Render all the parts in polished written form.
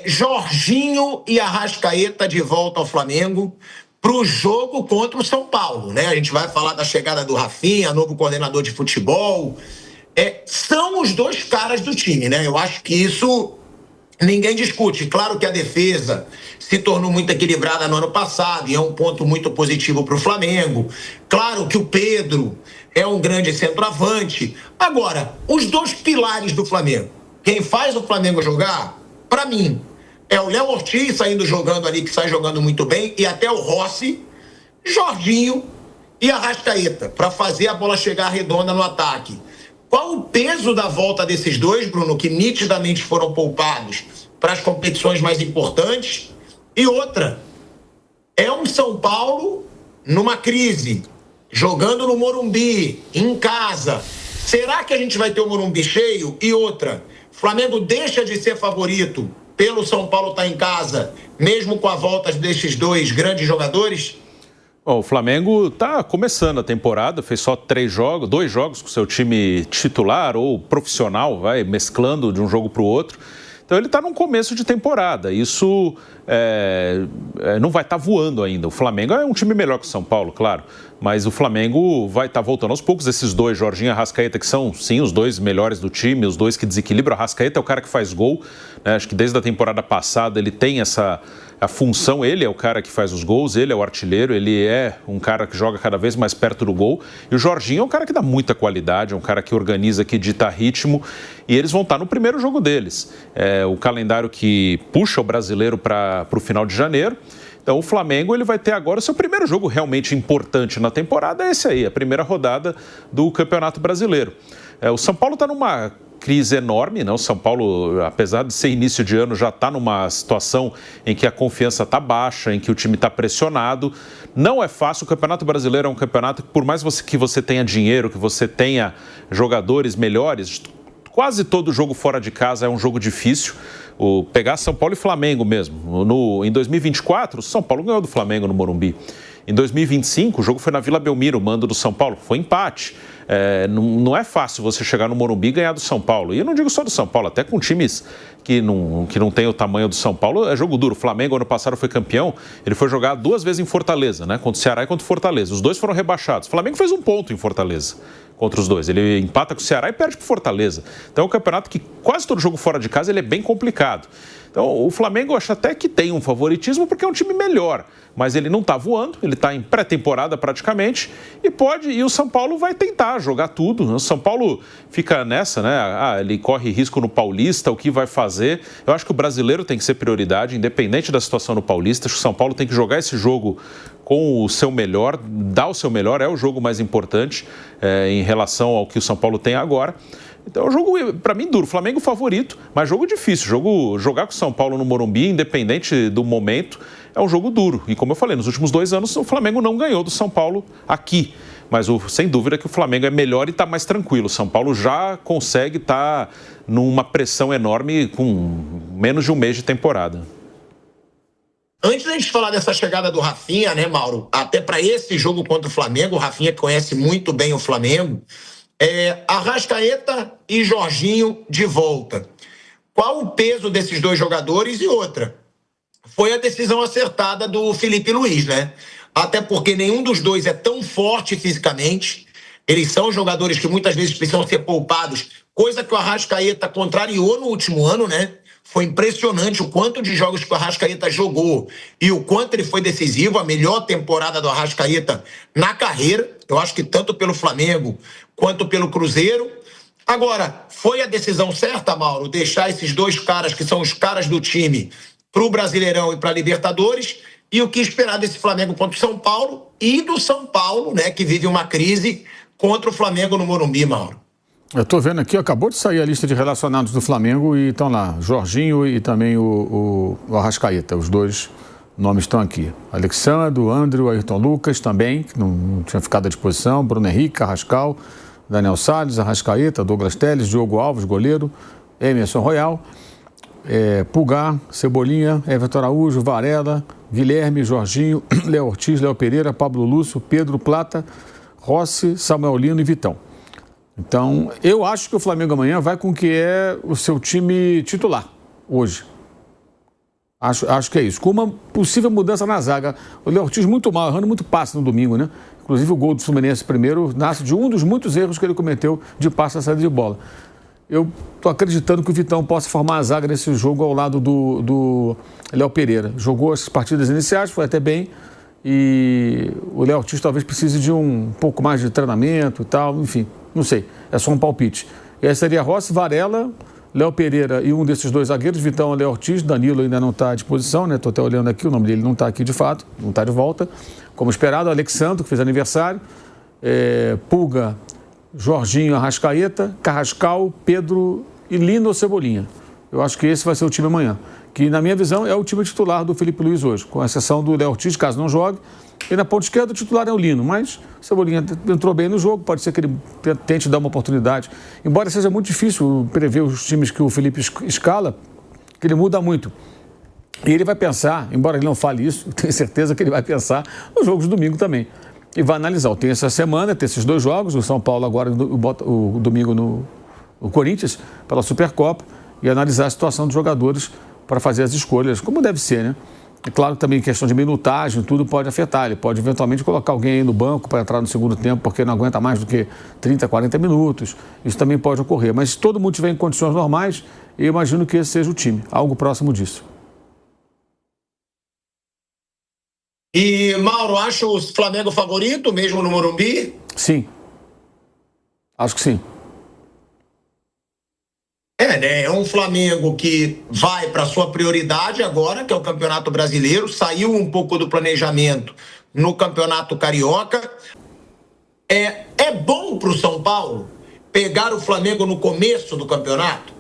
Jorginho e Arrascaeta de volta ao Flamengo para o jogo contra o São Paulo, né? A gente vai falar da chegada do Rafinha, novo coordenador de futebol. São os dois caras do time, né? Eu acho que isso ninguém discute. Claro que a defesa se tornou muito equilibrada no ano passado e é um ponto muito positivo para o Flamengo. Claro que o Pedro é um grande centroavante. Agora, os dois pilares do Flamengo, quem faz o Flamengo jogar, para mim, é o Léo Ortiz saindo jogando ali, que sai jogando muito bem, e até o Rossi, Jorginho e Arrascaeta, para fazer a bola chegar redonda no ataque. Qual o peso da volta desses dois, Bruno, que nitidamente foram poupados para as competições mais importantes? E outra, é um São Paulo numa crise, jogando no Morumbi, em casa. Será que a gente vai ter o Morumbi cheio? E outra, Flamengo deixa de ser favorito pelo São Paulo estar em casa, mesmo com a volta destes dois grandes jogadores? Bom, o Flamengo está começando a temporada, fez só 2 jogos com seu time titular ou profissional, mesclando de um jogo para o outro. Então ele está num começo de temporada, isso não vai estar voando ainda. O Flamengo é um time melhor que o São Paulo, claro, mas o Flamengo vai estar voltando aos poucos. Esses dois, Jorginho e Arrascaeta, que são, sim, os dois melhores do time, os dois que desequilibram. O Arrascaeta é o cara que faz gol, né? Acho que desde a temporada passada ele tem a função, ele é o cara que faz os gols, ele é o artilheiro, ele é um cara que joga cada vez mais perto do gol. E o Jorginho é um cara que dá muita qualidade, é um cara que organiza, que dita ritmo, e eles vão estar no primeiro jogo deles. O calendário que puxa o brasileiro para o final de janeiro. Então o Flamengo ele vai ter agora o seu primeiro jogo realmente importante na temporada, é esse aí, a primeira rodada do Campeonato Brasileiro. O São Paulo está numa crise enorme, não? O São Paulo, apesar de ser início de ano, já está numa situação em que a confiança está baixa, em que o time está pressionado. Não é fácil, o Campeonato Brasileiro é um campeonato que, por mais que você tenha dinheiro, que você tenha jogadores melhores, quase todo jogo fora de casa é um jogo difícil. Pegar São Paulo e Flamengo mesmo. Em 2024, o São Paulo ganhou do Flamengo no Morumbi. Em 2025, o jogo foi na Vila Belmiro, mando do São Paulo. Foi empate. Não é fácil você chegar no Morumbi e ganhar do São Paulo. E eu não digo só do São Paulo, até com times que não tem o tamanho do São Paulo, é jogo duro. O Flamengo, ano passado, foi campeão. Ele foi jogar 2 vezes em Fortaleza, né? Contra o Ceará e contra o Fortaleza. Os dois foram rebaixados. O Flamengo fez 1 ponto em Fortaleza contra os dois. Ele empata com o Ceará e perde para o Fortaleza. Então é um campeonato que quase todo jogo fora de casa ele é bem complicado. Então o Flamengo eu acho até que tem um favoritismo porque é um time melhor, mas ele não está voando, ele está em pré-temporada praticamente e o São Paulo vai tentar jogar tudo. O São Paulo fica nessa, né? Ele corre risco no Paulista, o que vai fazer? Eu acho que o brasileiro tem que ser prioridade, independente da situação no Paulista. Acho que o São Paulo tem que jogar esse jogo com o seu melhor, dar o seu melhor, é o jogo mais importante em relação ao que o São Paulo tem agora. Então é um jogo, para mim, duro. Flamengo favorito, mas jogo difícil. Jogar com o São Paulo no Morumbi, independente do momento, é um jogo duro. E como eu falei, nos últimos 2 anos o Flamengo não ganhou do São Paulo aqui. Mas sem dúvida que o Flamengo é melhor e está mais tranquilo. O São Paulo já consegue estar numa pressão enorme com menos de 1 mês de temporada. Antes da gente falar dessa chegada do Rafinha, né, Mauro? Até para esse jogo contra o Flamengo, o Rafinha conhece muito bem o Flamengo. Arrascaeta e Jorginho de volta. Qual o peso desses dois jogadores? E outra, foi a decisão acertada do Felipe Luiz, né? Até porque nenhum dos dois é tão forte fisicamente. Eles são jogadores que muitas vezes precisam ser poupados, coisa que o Arrascaeta contrariou no último ano, né? Foi impressionante o quanto de jogos que o Arrascaeta jogou e o quanto ele foi decisivo. A melhor temporada do Arrascaeta na carreira, eu acho que tanto pelo Flamengo quanto pelo Cruzeiro. Agora, foi a decisão certa, Mauro, deixar esses dois caras que são os caras do time para o Brasileirão e para a Libertadores, e o que esperar desse Flamengo contra o São Paulo e do São Paulo, né, que vive uma crise contra o Flamengo no Morumbi, Mauro. Eu estou vendo aqui, acabou de sair a lista de relacionados do Flamengo e estão lá, Jorginho e também o Arrascaeta, os dois nomes estão aqui. Alexandre, André, Ayrton Lucas também, que não tinha ficado à disposição, Bruno Henrique, Carrascal, Daniel Salles, Arrascaeta, Douglas Telles, Diogo Alves, goleiro, Emerson Royal, Pulgar, Cebolinha, Everton Araújo, Varela, Guilherme, Jorginho, Léo Ortiz, Léo Pereira, Pablo Lúcio, Pedro Plata, Rossi, Samuel Lino e Vitão. Então, eu acho que o Flamengo amanhã vai com o que é o seu time titular, hoje. Acho que é isso. Com uma possível mudança na zaga. O Léo Ortiz muito mal, errando muito passe no domingo, né? Inclusive o gol do Fluminense primeiro nasce de um dos muitos erros que ele cometeu de passe na saída de bola. Eu estou acreditando que o Vitão possa formar a zaga nesse jogo ao lado do Léo Pereira. Jogou as partidas iniciais, foi até bem. E o Léo Ortiz talvez precise de um pouco mais de treinamento e tal. Enfim, não sei. É só um palpite. E aí seria Rossi, Varela, Léo Pereira e um desses dois zagueiros, Vitão e Léo Ortiz. Danilo ainda não está à disposição, né? Estou até olhando aqui, o nome dele não está aqui de fato, não está de volta. Como esperado, Alexandre, que fez aniversário. Pulga, Jorginho, Arrascaeta, Carrascal, Pedro e Lino ou Cebolinha. Eu acho que esse vai ser o time amanhã. Que, na minha visão, é o time titular do Felipe Luiz hoje, com exceção do Léo Ortiz, caso não jogue. E na ponta esquerda o titular é o Lino, mas o Cebolinha entrou bem no jogo, pode ser que ele tente dar uma oportunidade. Embora seja muito difícil prever os times que o Felipe escala, que ele muda muito. E ele vai pensar, embora ele não fale isso, eu tenho certeza que ele vai pensar nos jogos de domingo também. E vai analisar. Tem essa semana, tem esses dois jogos, o São Paulo agora, o domingo no Corinthians, pela Supercopa, e analisar a situação dos jogadores para fazer as escolhas, como deve ser, né? É claro que também questão de minutagem, tudo pode afetar. Ele pode eventualmente colocar alguém aí no banco para entrar no segundo tempo, porque não aguenta mais do que 30, 40 minutos. Isso também pode ocorrer. Mas se todo mundo estiver em condições normais, eu imagino que esse seja o time, algo próximo disso. E, Mauro, acha o Flamengo favorito, mesmo no Morumbi? Sim. Acho que sim. É um Flamengo que vai para sua prioridade agora, que é o Campeonato Brasileiro, saiu um pouco do planejamento no Campeonato Carioca. É bom para o São Paulo pegar o Flamengo no começo do campeonato,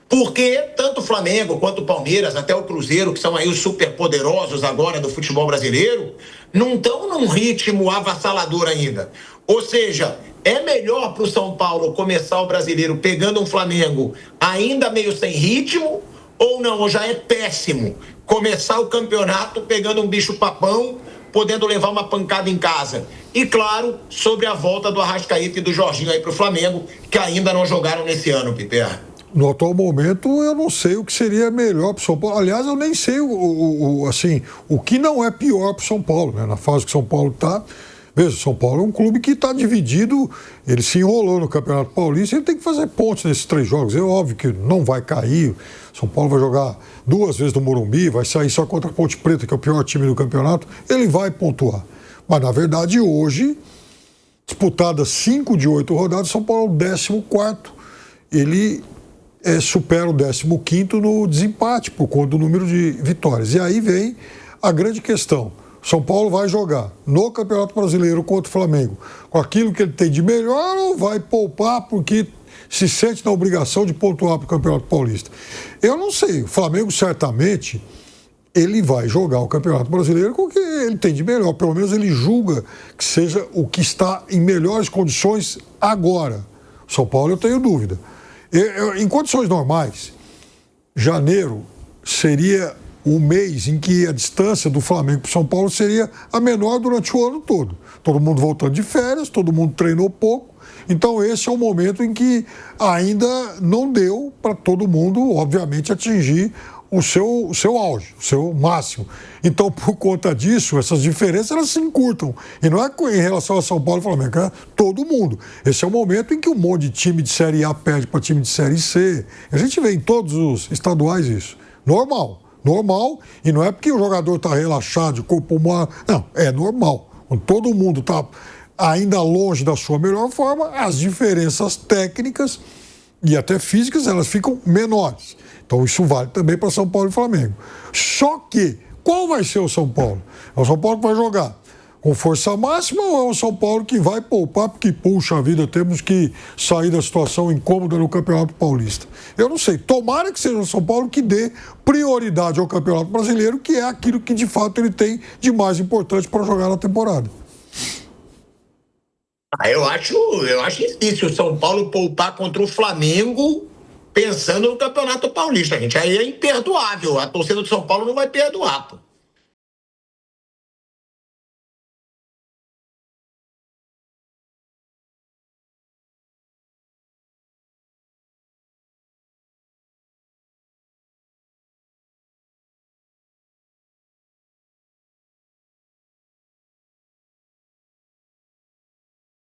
porque tanto o Flamengo quanto o Palmeiras, até o Cruzeiro, que são aí os superpoderosos agora do futebol brasileiro, não estão num ritmo avassalador ainda. Ou seja, é melhor para o São Paulo começar o brasileiro pegando um Flamengo ainda meio sem ritmo, ou não, ou já é péssimo começar o campeonato pegando um bicho-papão, podendo levar uma pancada em casa. E, claro, sobre a volta do Arrascaeta e do Jorginho aí para o Flamengo, que ainda não jogaram nesse ano, Piper. No atual momento, eu não sei o que seria melhor para o São Paulo. Aliás, eu nem sei o que não é pior para o São Paulo, né? Na fase que o São Paulo está. Veja, o São Paulo é um clube que está dividido, ele se enrolou no Campeonato Paulista, ele tem que fazer pontos nesses 3 jogos. É óbvio que não vai cair, o São Paulo vai jogar 2 vezes no Morumbi, vai sair só contra a Ponte Preta, que é o pior time do campeonato, ele vai pontuar. Mas, na verdade, hoje, disputadas 5 de 8 rodadas, São Paulo é o 14º. Ele supera o 15º no desempate, por conta do número de vitórias. E aí vem a grande questão. São Paulo vai jogar no Campeonato Brasileiro contra o Flamengo com aquilo que ele tem de melhor, ou vai poupar porque se sente na obrigação de pontuar para o Campeonato Paulista? Eu não sei. O Flamengo certamente ele vai jogar o Campeonato Brasileiro com o que ele tem de melhor. Pelo menos ele julga que seja o que está em melhores condições agora. São Paulo eu tenho dúvida. Em condições normais, janeiro seria o mês em que a distância do Flamengo para o São Paulo seria a menor durante o ano todo. Todo mundo voltando de férias, todo mundo treinou pouco. Então esse é o momento em que ainda não deu para todo mundo, obviamente, atingir o seu auge, o seu máximo. Então, por conta disso, essas diferenças elas se encurtam. E não é em relação a São Paulo e Flamengo, é todo mundo. Esse é o momento em que um monte de time de Série A perde para time de Série C. A gente vê em todos os estaduais isso. Normal, e não é porque o jogador está relaxado, de corpo humano. Não, é normal. Quando todo mundo está ainda longe da sua melhor forma, as diferenças técnicas e até físicas, elas ficam menores. Então isso vale também para São Paulo e Flamengo. Só que, qual vai ser o São Paulo? É o São Paulo que vai jogar com força máxima, ou é o São Paulo que vai poupar porque, puxa vida, temos que sair da situação incômoda no Campeonato Paulista? Eu não sei. Tomara que seja o São Paulo que dê prioridade ao Campeonato Brasileiro, que é aquilo que de fato ele tem de mais importante para jogar na temporada. Eu acho difícil o São Paulo poupar contra o Flamengo pensando no Campeonato Paulista, gente. Aí é imperdoável. A torcida do São Paulo não vai perdoar, pô.